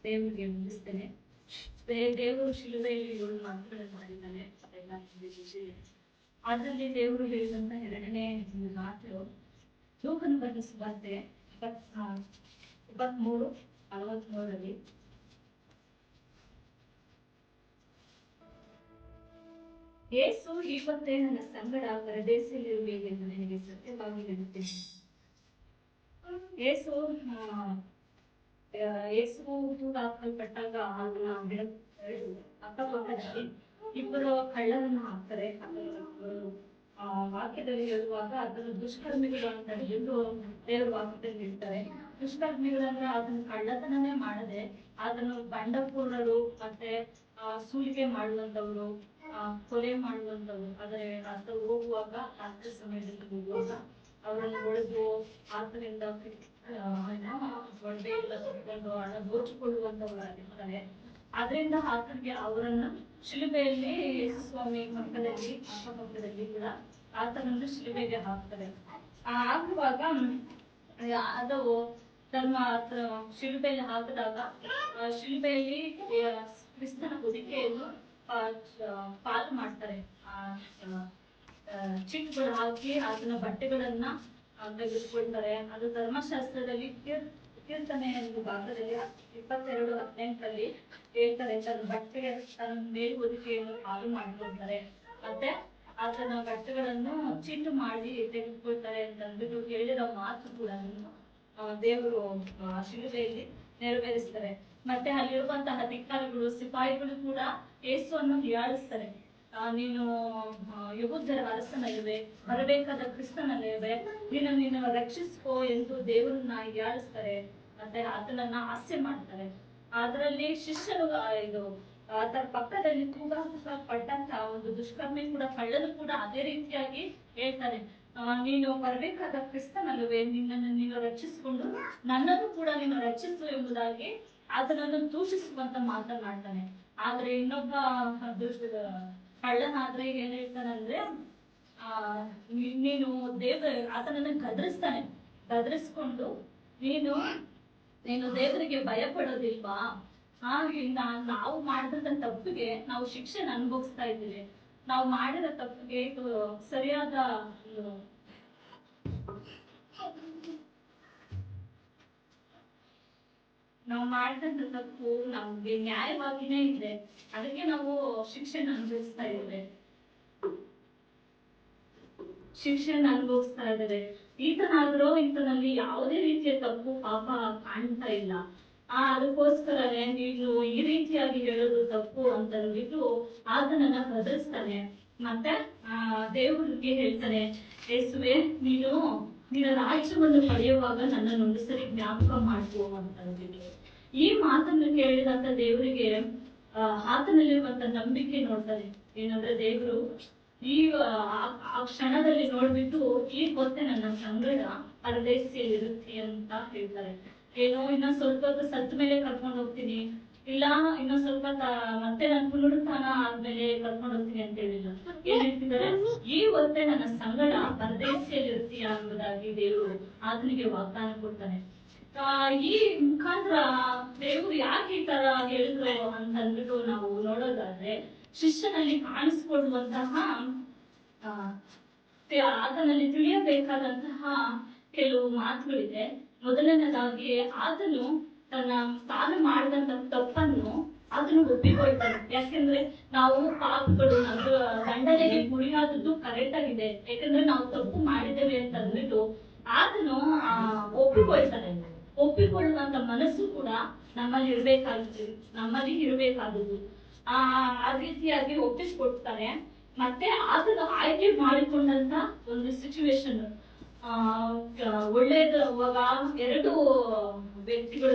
ದೇವರಿಗೆ ಮುಗಿಸ್ತೇನೆ. ದೇವರು ಶಿಲುಬೆಯಲ್ಲಿ 7 ಮಾತುಗಳನ್ನು ಮಾಡಿದ್ದಾನೆ. ಅದೆಲ್ಲ ಅದರಲ್ಲಿ ದೇವರು ಹೇಳಿದಂತ ಎರಡನೇ ಮಾತು ಲೂಕನ ಬರೆದ ಸುವಾರ್ತೆ 23:43 ಯೇಸು ಇವತ್ತೇ ನನ್ನ ಸಂಗಡ ಪರದೇಶದಲ್ಲಿರುವೆನೆಂದು ನನಗೆ ಸತ್ಯವಾಗಿ ಹೇಳುತ್ತೇನೆ. ಯೇಸು ತೂಗಾಕಲ್ಪಟ್ಟಾಗ ಅಕ್ಕಪಕ್ಕದಲ್ಲಿ ಇಬ್ಬರು ಕಳ್ಳರನ್ನು ಹಾಕ್ತಾರೆ. ವಾಕ್ಯದಲ್ಲಿ ಹೇಳುವಾಗ ಅದನ್ನು ದುಷ್ಕರ್ಮಿಗಳು ಅಂತ ಎಂದು ದೇವರ ವಾಕ್ಯದಲ್ಲಿ ಹೇಳ್ತಾರೆ. ದುಷ್ಕರ್ಮಿಗಳಂದ್ರೆ ಅದನ್ನು ಕಳ್ಳತನನೇ ಮಾಡದೆ ಅದನ್ನು ಬಂಡಪೂರ್ಣರು ಮತ್ತೆ ಸೂಲಿಗೆ ಮಾಡುವಂತವ್ರು, ಕೊಲೆ ಮಾಡುವಂತವ್ರು. ಆದರೆ ಆತ ಹೋಗುವಾಗ ರಾತ್ರಿ ಸಮಯದಲ್ಲಿ ಹೋಗುವಾಗ ಅವರನ್ನು ಹೊಡೆದು ಆತನಿಂದ ಒಡ್ಡೆಯಿಂದ ಕಿತ್ಕೊಂಡು ಹಣ ದೋಚಿಕೊಳ್ಳುವಂತವರಾಗಿರ್ತಾರೆ. ಅದರಿಂದ ಆತನಿಗೆ ಅವರನ್ನು ಶಿಲುಬೆಯಲ್ಲಿ ಸ್ವಾಮಿ ಪಕ್ಕದಲ್ಲಿ ಅಕ್ಕಪಕ್ಕದಲ್ಲಿ ಕೂಡ ಆತನನ್ನು ಶಿಲುಬೆಗೆ ಹಾಕ್ತಾರೆ. ಹಾಕುವಾಗ ಅದು ತಮ್ಮ ಶಿಲುಬೆಯಲ್ಲಿ ಹಾಕಿದಾಗ ಶಿಲುಬೆಯಲ್ಲಿ ಕ್ರಿಸ್ತನ ಹೊದಿಕೆಯನ್ನು ಪಾಲು ಮಾಡ್ತಾರೆ. ಚಿಟ್ಟುಗಳು ಹಾಕಿ ಅದನ್ನ ಬಟ್ಟೆಗಳನ್ನ ತೆಗೆದುಕೊಳ್ತಾರೆ. ಅದು ಧರ್ಮಶಾಸ್ತ್ರದಲ್ಲಿ ಕೀರ್ತನೆ ಒಂದು ಭಾಗದಲ್ಲಿ 22:18 ಹೇಳ್ತಾರೆ. ತನ್ನ ಬಟ್ಟೆ ತನ್ನ ಮೇಲು ಹೊದಿಕೆಯನ್ನು ಪಾಲು ಮಾಡಿಕೊಳ್ತಾರೆ. ಮತ್ತೆ ಅದನ್ನ ಬಟ್ಟೆಗಳನ್ನು ಚೀಟು ಮಾಡಿ ತೆಗೆದುಕೊಳ್ತಾರೆ ಅಂತ ಅಂದ್ಬಿಟ್ಟು ಹೇಳಿರೋ ಮಾತು ಕೂಡ ದೇವರು ಶಿಲುಬೆಯಲ್ಲಿ ನೆರವೇರಿಸ್ತಾರೆ. ಮತ್ತೆ ಅಲ್ಲಿರುವಂತಹ ಅಧಿಕಾರಿಗಳು ಸಿಪಾಯಿಗಳು ಕೂಡ ಯೇಸುವನ್ನು ಹೀಯಾಳಿಸ್ತಾರೆ. ನೀನು ಯಹೂದ್ಯರ ಅರಸನಲ್ಲವೇ, ಬರಬೇಕಾದ ಕ್ರಿಸ್ತನಲ್ಲವೇ, ನೀನು ರಕ್ಷಿಸ್ಕೋ ಎಂದು ದೇವರನ್ನ ಹೀಯಾಳಿಸ್ತಾರೆ. ಮತ್ತೆ ಆತನನ್ನ ಹಾಸ್ಯ ಮಾಡ್ತಾರೆ. ಅದರಲ್ಲಿ ಶಿಷ್ಯರು ಅದರ ಪಕ್ಕದಲ್ಲಿ ಪಟ್ಟಂತ ಒಂದು ದುಷ್ಕರ್ಮಿ ಕೂಡ ಕಳ್ಳನು ಕೂಡ ಅದೇ ರೀತಿಯಾಗಿ ಹೇಳ್ತಾನೆ. ನೀನು ಬರಬೇಕಾದ ಕ್ರಿಸ್ತನಲ್ಲವೇ, ನೀನು ರಕ್ಷಿಸಿಕೊಂಡು ನನ್ನನ್ನು ಕೂಡ ನೀನು ರಕ್ಷಿಸು ಎಂಬುದಾಗಿ ಆತನನ್ನು ದೂಷಿಸುವಂತ ಮಾತನಾಡ್ತಾನೆ. ಆದ್ರೆ ಇನ್ನೊಬ್ಬ ಕಳ್ಳನಾದ್ರೆ ಏನ್ ಹೇಳ್ತಾನಂದ್ರೆ ನೀನು ಆತನನ್ನ ಗದರಿಸ್ಕೊಂಡು ನೀನು ದೇವರಿಗೆ ಭಯ ಪಡೋದಿಲ್ವಾ? ನಾವು ಮಾಡಿದಂತ ತಪ್ಪಿಗೆ ನಾವು ಶಿಕ್ಷೆನ ಅನುಭವಿಸ್ತಾ ಇದ್ದೀವಿ. ನಾವು ಮಾಡಿದ ತಪ್ಪಿಗೆ ಇದು ಸರಿಯಾದ ನಾವು ಮಾಡಿದಂತ ತಪ್ಪು ನಮ್ಗೆ ನ್ಯಾಯವಾಗಿನೇ ಇದೆ. ಅದಕ್ಕೆ ನಾವು ಶಿಕ್ಷೆನ ಅನುಭವಿಸ್ತಾ ಇದ್ದೇವೆ. ಈತನಲ್ಲಿ ಯಾವುದೇ ರೀತಿಯ ತಪ್ಪು ಪಾಪ ಕಾಣ್ತಾ ಇಲ್ಲ. ಅದಕ್ಕೋಸ್ಕರನೇ ನೀನು ಈ ರೀತಿಯಾಗಿ ಹೇಳೋದು ತಪ್ಪು ಅಂತ ಅಂದ್ಬಿಟ್ಟು ಆತನನ್ನ ಗದರಿಸ್ತಾನೆ. ಮತ್ತೆ ದೇವರಿಗೆ ಹೇಳ್ತಾನೆ, ಯೇಸುವೆ ನಿನ್ನ ರಾಜ್ಯವನ್ನು ಪಡೆಯುವಾಗ ನನ್ನನ್ನು ಒಂದು ಸರಿ ಜ್ಞಾಪಕ ಮಾಡ್ಕೋ ಅಂತ ಅಂದ್ಬಿಟ್ಟು. ಈ ಮಾತನ್ನು ಕೇಳಿದಂತ ದೇವರಿಗೆ ಆತನಲ್ಲಿರುವಂತ ನಂಬಿಕೆ ನೋಡ್ತಾನೆ. ಏನಂದ್ರೆ ದೇವರು ಆ ಕ್ಷಣದಲ್ಲಿ ನೋಡ್ಬಿಟ್ಟು ಈ ಗೊತ್ತೇ ನನ್ನ ಸಂಗಡ ಪರದೇಶಿಯಲ್ಲಿ ಇರುತ್ತೆ ಅಂತ ಹೇಳ್ತಾರೆ. ಇನ್ನೊಂದ್ ಸ್ವಲ್ಪ ಹೊತ್ತು ಸತ್ತ ಮೇಲೆ ಕರ್ಕೊಂಡು ಹೋಗ್ತೀನಿ, ಇಲ್ಲ ಇನ್ನೊಂದ್ ಸ್ವಲ್ಪ ಮತ್ತೆ ನಾನು ಪುನರುತ್ಥಾನ ಆದ್ಮೇಲೆ ಕರ್ಕೊಂಡು ಹೋಗ್ತೀನಿ ಅಂತ ಹೇಳಿಲ್ಲ. ಏನ್ ಹೇಳ್ತಿದ್ದಾರೆ? ಈ ಹೊತ್ತೇ ನನ್ನ ಸಂಗಡ ಪರದೇಶಿಯಲ್ಲಿ ಇರ್ತೀಯ ಎಂಬುದಾಗಿ ದೇವರು ಆತನಿಗೆ ವಾಗ್ದಾನ ಕೊಡ್ತಾನೆ. ಈ ಮುಖಾಂತರ ದೇವರು ಯಾಕೆ ಈ ತರ ಹೇಳಿದ್ರು ಅಂತ ಅಂದ್ಬಿಟ್ಟು ನಾವು ನೋಡೋದಾದ್ರೆ, ಶಿಷ್ಯನಲ್ಲಿ ಕಾಣಿಸ್ಕೊಳ್ಳುವಂತಹ ಆತನಲ್ಲಿ ತಿಳಿಯಬೇಕಾದಂತಹ ಕೆಲವು ಮಾತುಗಳಿದೆ. ಮೊದಲನೇದಾಗಿ ಆತನು ತಾನು ಮಾಡಿದಂತ ತಪ್ಪನ್ನು ಅದನ್ನು ಒಪ್ಪಿಕೊಳ್ತಾನೆ. ಯಾಕೆಂದ್ರೆ ನಾವು ಪಾಪಗಳು ದಂಡನೆಗೆ ಗುರಿಯಾದದ್ದು ಕರೆಕ್ಟ್ ಆಗಿದೆ. ಯಾಕಂದ್ರೆ ನಾವು ತಪ್ಪು ಮಾಡಿದ್ದೇವೆ ಅಂತ ಅಂದ್ಬಿಟ್ಟು ಆತನು ಒಪ್ಪಿಕೊಳ್ತಾನೆ. ಒಪ್ಪಿಕೊಳ್ಳುವಂತ ಮನಸ್ಸು ಕೂಡ ನಮ್ಮಲ್ಲಿ ಇರಬೇಕಾದದ್ದು. ಆ ರೀತಿಯಾಗಿ ಒಪ್ಪಿಸ್ಕೊಡ್ತಾನೆ. ಮತ್ತೆ ಆತನ ಆಯ್ಕೆ ಮಾಡಿಕೊಂಡಂತ ಒಂದು ಸಿಚುವೇಶನ್ ಒಳ್ಳೇದು. ಅವಾಗ 2 ವ್ಯಕ್ತಿಗಳು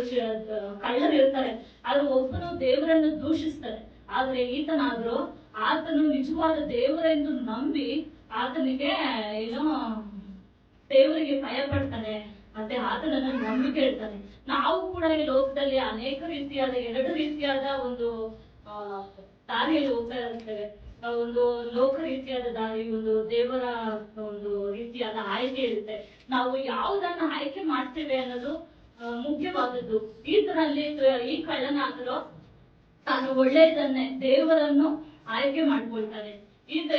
ಕಳ್ಳರು ಇರ್ತಾರೆ. ಆದ್ರೆ ಒಬ್ಬನು ದೇವರನ್ನು ದೂಷಿಸ್ತಾರೆ. ಆದ್ರೆ ಆತನು ನಿಜವಾದ ದೇವರೆಂದು ನಂಬಿ ಆತನಿಗೆ ದೇವರಿಗೆ ಭಯ ಪಡ್ತಾನೆ. ಮತ್ತೆ ಆತನನ್ನು ನಂಬಿಕೆ ಇಡ್ತಾನೆ. ನಾವು ಕೂಡ ಈ ಲೋಕದಲ್ಲಿ ಅನೇಕ ರೀತಿಯಾದ 2 ರೀತಿಯಾದ ಒಂದು ದಾರಿಯಲ್ಲಿ ಹೋಗ್ತಾ ಇರ್ತೇವೆ. ಒಂದು ಲೋಕ ರೀತಿಯಾದ ದಾರಿ, ಒಂದು ದೇವರ ಒಂದು ರೀತಿಯಾದ ಆಯ್ಕೆ ಇರುತ್ತೆ. ನಾವು ಯಾವುದನ್ನ ಆಯ್ಕೆ ಮಾಡ್ತೇವೆ ಅನ್ನೋದು ಮುಖ್ಯವಾದದ್ದು. ಈತನಲ್ಲಿ ಈ ಕಳ್ಳನಾದರೂ ತಾನು ಒಳ್ಳೆಯದನ್ನೇ ದೇವರನ್ನು ಆಯ್ಕೆ ಮಾಡ್ಕೊಳ್ತಾನೆ. ಈಗ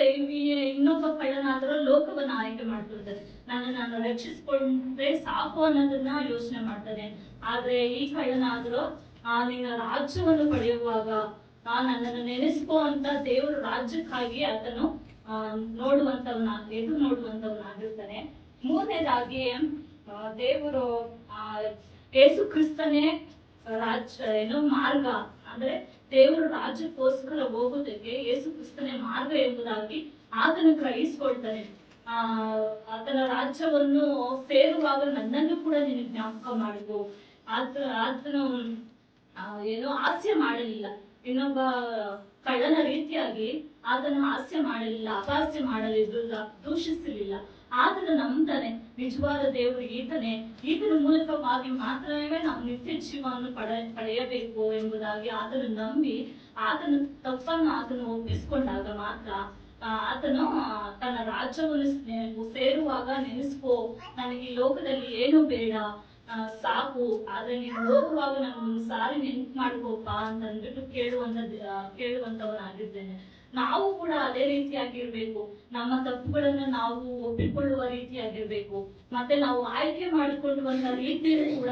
ಇನ್ನೊಬ್ಬ ಕಳ್ಳನಾದರೂ ಲೋಕವನ್ನ ಆಯ್ಕೆ ಮಾಡ್ಕೊಳ್ತಾನೆ. ನಾನು ರಕ್ಷಿಸ್ಕೊಂಡ್ರೆ ಸಾಕು ಅನ್ನೋದನ್ನ ಯೋಚನೆ ಮಾಡ್ತಾನೆ. ಆದ್ರೆ ಈ ಕಳ್ಳನಾದರೂ ನಿನ್ನ ರಾಜ್ಯವನ್ನು ಪಡೆಯುವಾಗ ನನ್ನನ್ನು ನೆನೆಸ್ಕೋ ಅಂತ ದೇವರ ರಾಜ್ಯಕ್ಕಾಗಿ ಆತನು ಎದುರು ನೋಡುವಂತವನಾಗಿರ್ತಾನೆ. ಮೂರನೇದಾಗಿ ದೇವರು ಯೇಸು ಕ್ರಿಸ್ತನೇ ಮಾರ್ಗ, ಅಂದ್ರೆ ದೇವರು ರಾಜ್ಯಕ್ಕೋಸ್ಕರ ಹೋಗೋದಕ್ಕೆ ಯೇಸು ಕ್ರಿಸ್ತನೇ ಮಾರ್ಗ ಎಂಬುದಾಗಿ ಆತನು ಗ್ರಹಿಸ್ಕೊಳ್ತಾನೆ. ಆತನ ರಾಜ್ಯವನ್ನು ಸೇರುವಾಗ ನನ್ನನ್ನು ಕೂಡ ನೀನು ಜ್ಞಾಪಕ ಮಾಡಿಕೊ. ಆತನು ಹಾಸ್ಯ ಮಾಡಲಿಲ್ಲ. ಇನ್ನೊಬ್ಬ ಕಳ್ಳನ ರೀತಿಯಾಗಿ ಆತನು ಹಾಸ್ಯ ಮಾಡಲಿಲ್ಲ, ಅಪಹಾಸ್ಯ ಮಾಡಲಿಲ್ಲ, ದೂಷಿಸಲಿಲ್ಲ. ಆತನು ನಂಬ್ತಾನೆ ನಿಜವಾದ ದೇವರು ಈತನ ಮೂಲಕವಾಗಿ ಮಾತ್ರವೇ ನಾವು ನಿತ್ಯ ಜೀವವನ್ನು ಪಡೆಯಬೇಕು ಎಂಬುದಾಗಿ ಆತನು ನಂಬಿ ಆತನ ತಪ್ಪನ್ನು ಆತನು ಒಪ್ಪಿಸಿಕೊಂಡಾಗ ಮಾತ್ರ ಆತನು ತನ್ನ ರಾಜ್ಯವನ್ನು ಸೇರುವಾಗ ನೆನೆಸ್ಕೋ, ನನಗೆ ಈ ಲೋಕದಲ್ಲಿ ಏನು ಬೇಡ, ಸಾಕು, ಆದ್ರೆ ನೀನು ಹೋಗುವಾಗ ನಾನು ಸಾರಿ ನೆನ್ಪು ಮಾಡ್ಕೋಪ ಅಂತ ಅಂದ್ಬಿಟ್ಟು ಕೇಳುವಂತವನಾಗಿದ್ದೇನೆ. ನಾವು ಕೂಡ ಅದೇ ರೀತಿಯಾಗಿರ್ಬೇಕು. ನಮ್ಮ ತಪ್ಪುಗಳನ್ನ ನಾವು ಒಪ್ಪಿಕೊಳ್ಳುವ ರೀತಿಯಾಗಿರ್ಬೇಕು. ಮತ್ತೆ ನಾವು ಆಯ್ಕೆ ಮಾಡಿಕೊಳ್ಳುವಂತ ರೀತಿಯೂ ಕೂಡ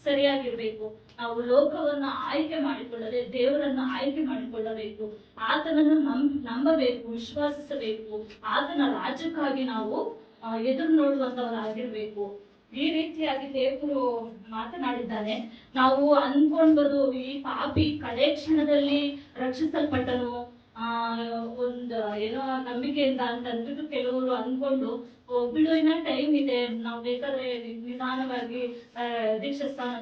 ಸರಿಯಾಗಿರ್ಬೇಕು. ನಾವು ಲೋಕವನ್ನ ಆಯ್ಕೆ ಮಾಡಿಕೊಳ್ಳದೆ ದೇವರನ್ನ ಆಯ್ಕೆ ಮಾಡಿಕೊಳ್ಳಬೇಕು. ಆತನನ್ನು ನಂಬಬೇಕು, ವಿಶ್ವಾಸಿಸಬೇಕು. ಆತನ ರಾಜ್ಯಕ್ಕಾಗಿ ನಾವು ಎದುರು ನೋಡುವಂತವರಾಗಿರ್ಬೇಕು. ಈ ರೀತಿಯಾಗಿ ದೇವರು ಮಾತನಾಡಿದ್ದಾನೆ. ನಾವು ಅನ್ಕೊಂಡ್ಬೋದು ಈ ಪಾಪಿ ಕಡೆ ಕ್ಷಣದಲ್ಲಿ ರಕ್ಷಿಸಲ್ಪಟ್ಟನು ಏನೋ ನಂಬಿಕೆಯಿಂದ ಅಂತ ಅಂದ್ಬಿಟ್ಟು ಕೆಲವರು ಅನ್ಕೊಂಡು ಬಿಡು, ಇನ್ನ ಟೈಮ್ ಇದೆ, ನಾವು ಬೇಕಾದ್ರೆ ನಿಧಾನವಾಗಿ ದೀಕ್ಷಾಸ್ಥಾನ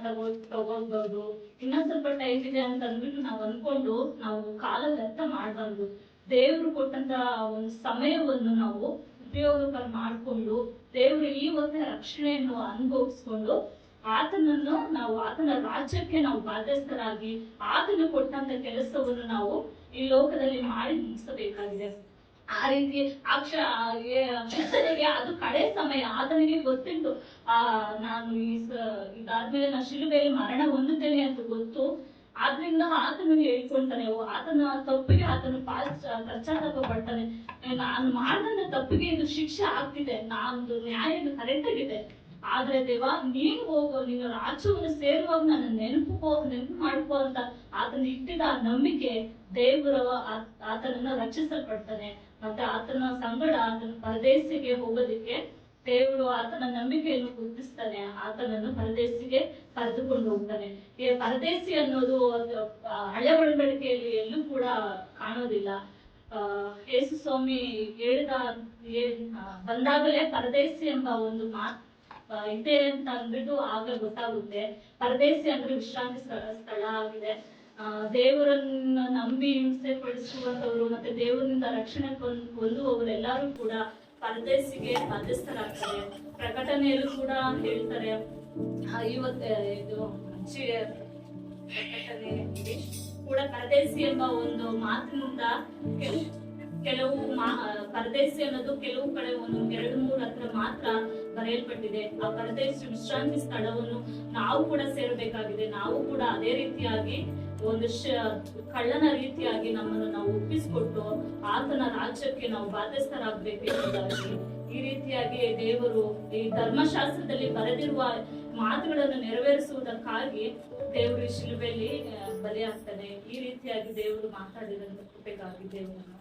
ತಗೋಬಹುದು, ಇನ್ನೊಂದ್ ಸ್ವಲ್ಪ ಟೈಮ್ ಇದೆ ಅಂತ ಅಂದ್ಬಿಟ್ಟು ನಾವು ಅನ್ಕೊಂಡು ನಾವು ಕಾಲ ವ್ಯರ್ಥ ಮಾಡಬಾರ್ದು. ದೇವರು ಕೊಟ್ಟಂತ ಒಂದು ಸಮಯವನ್ನು ನಾವು ಉಪಯೋಗ ಮಾಡಿಕೊಂಡು ದೇವರು ಈ ಒಂದು ರಕ್ಷಣೆಯನ್ನು ಅನುಭವಿಸ್ಕೊಂಡು ಆತನ ರಾಜ್ಯಕ್ಕೆ ನಾವು ಬಾಧ್ಯಸ್ಥರಾಗಿ ಆತನು ಕೊಟ್ಟಂತ ಕೆಲಸವನ್ನು ನಾವು ಈ ಲೋಕದಲ್ಲಿ ಮಾಡಿ ಮುಗಿಸಬೇಕಾಗಿದೆ. ಆ ರೀತಿ ಕ್ರಿಸ್ತನಿಗೆ ಅದು ಕಡೆ ಸಮಯ. ಆತನಿಗೆ ಗೊತ್ತಿತ್ತು, ನಾನು ಇದಾದ್ಮೇಲೆ ನಾನು ಶಿಲುಬೆಯಲ್ಲಿ ಮರಣ ಹೊಂದುತ್ತೇನೆ ಅಂತ ಗೊತ್ತು. ಆದ್ರಿಂದ ಆತನು ಹೇಳ್ಕೊಳ್ತಾನೆ, ಆತನ ತಪ್ಪಿಗೆ ಆತನು ಪಶ್ಚಾತ್ತಾಪ ಪಡ್ತಾನೆ. ನಾನು ಮಾಡಿದಂತ ತಪ್ಪಿಗೆ ಇದು ಶಿಕ್ಷೆ ಆಗ್ತಿದೆ, ನಾನು ನ್ಯಾಯ ಕರೆಕ್ಟ್ ಆಗಿದೆ. ಆದ್ರೆ ದೇವ, ನೀನು ಹೋಗೋ, ನೀನು ರಾಜ್ಯವನ್ನು ಸೇರುವಾಗ ನನ್ನ ನೆನಪು ಮಾಡ್ಕೋ ಅಂತ ಆತನ ಇಟ್ಟಿದ ನಂಬಿಕೆ ದೇವರು ಆತನನ್ನು ರಕ್ಷಿಸಲ್ಪಡ್ತಾನೆ. ಮತ್ತೆ ಆತನ ಸಂಗಡ ಆತನ ಪರದೇಶಿಗೆ ಹೋಗೋದಿಕ್ಕೆ ದೇವರು ಆತನ ನಂಬಿಕೆಯನ್ನು ಗುರುತಿಸ್ತಾನೆ. ಆತನನ್ನು ಪರದೇಶಿಗೆ ಕರೆದುಕೊಂಡು ಹೋಗ್ತಾನೆ. ಈ ಪರದೇಶಿ ಅನ್ನೋದು ಹಳೆ ಒಡಂಬಡಿಕೆಯಲ್ಲಿ ಎಲ್ಲೂ ಕೂಡ ಕಾಣೋದಿಲ್ಲ. ಯೇಸು ಸ್ವಾಮಿ ಬಂದಾಗಲೇ ಪರದೇಶಿ ಎಂಬ ಒಂದು ಮಾತು ಇದೆ ಅಂತ ಅಂದ್ಬಿಟ್ಟು ಆಗ ಗೊತ್ತಾಗುತ್ತೆ. ಪರದೇಶಿ ಅಂದ್ರೆ ವಿಶ್ರಾಂತಿ ಸ್ಥಳ ಆಗಿದೆ. ದೇವರನ್ನ ನಂಬಿ ಹಿಂಸೆ ಪಡಿಸುವಂತವರು ಮತ್ತೆ ದೇವರಿಂದ ರಕ್ಷಣೆ ಹೊಂದುವವರೆಲ್ಲರೂ ಕೂಡ ಪರದೇಶಿಗೆ ಬಾಧ್ಯಸ್ಥರಾಗ್ತಾರೆ. ಪ್ರಕಟಣೆಯಲ್ಲೂ ಕೂಡ ಹೇಳ್ತಾರೆ, ಇದು ಪ್ರಕಟಣೆ ಕೂಡ ಪರದೇಶಿ ಎಂಬ ಒಂದು ಮಾತಿನಿಂದ ಕೆಲವು ಪರದೇಶಿ ಅನ್ನೋದು ಕೆಲವು ಕಡೆ 1-2-3 ಹತ್ರ ಮಾತ್ರ ಬರೆಯಲ್ಪಟ್ಟಿದೆ. ಆ ಪರದೇಶಿ ವಿಶ್ರಾಂತಿ ಸ್ಥಳವನ್ನು ನಾವು ಕೂಡ ಸೇರಬೇಕಾಗಿದೆ. ನಾವು ಕೂಡ ಅದೇ ರೀತಿಯಾಗಿ ಒಂದು ಕಳ್ಳನ ರೀತಿಯಾಗಿ ನಮ್ಮನ್ನು ನಾವು ಒಪ್ಪಿಸಿಕೊಟ್ಟು ಆತನ ರಾಜ್ಯಕ್ಕೆ ನಾವು ಬಾಧ್ಯಸ್ಥರಾಗಬೇಕು ಎಂಬುದಾಗಿ ಈ ರೀತಿಯಾಗಿ ದೇವರು ಈ ಧರ್ಮಶಾಸ್ತ್ರದಲ್ಲಿ ಬರೆದಿರುವ ಮಾತುಗಳನ್ನು ನೆರವೇರಿಸುವುದಕ್ಕಾಗಿ ದೇವರು ಶಿಲುಬೆಯಲ್ಲಿ ಬಲಿಯಾಗ್ತಾನೆ. ಈ ರೀತಿಯಾಗಿ ದೇವರು ಮಾತಾಡಿದಂತ ಕೃಪೆಗಾಗಿ ದೇವರನ್ನು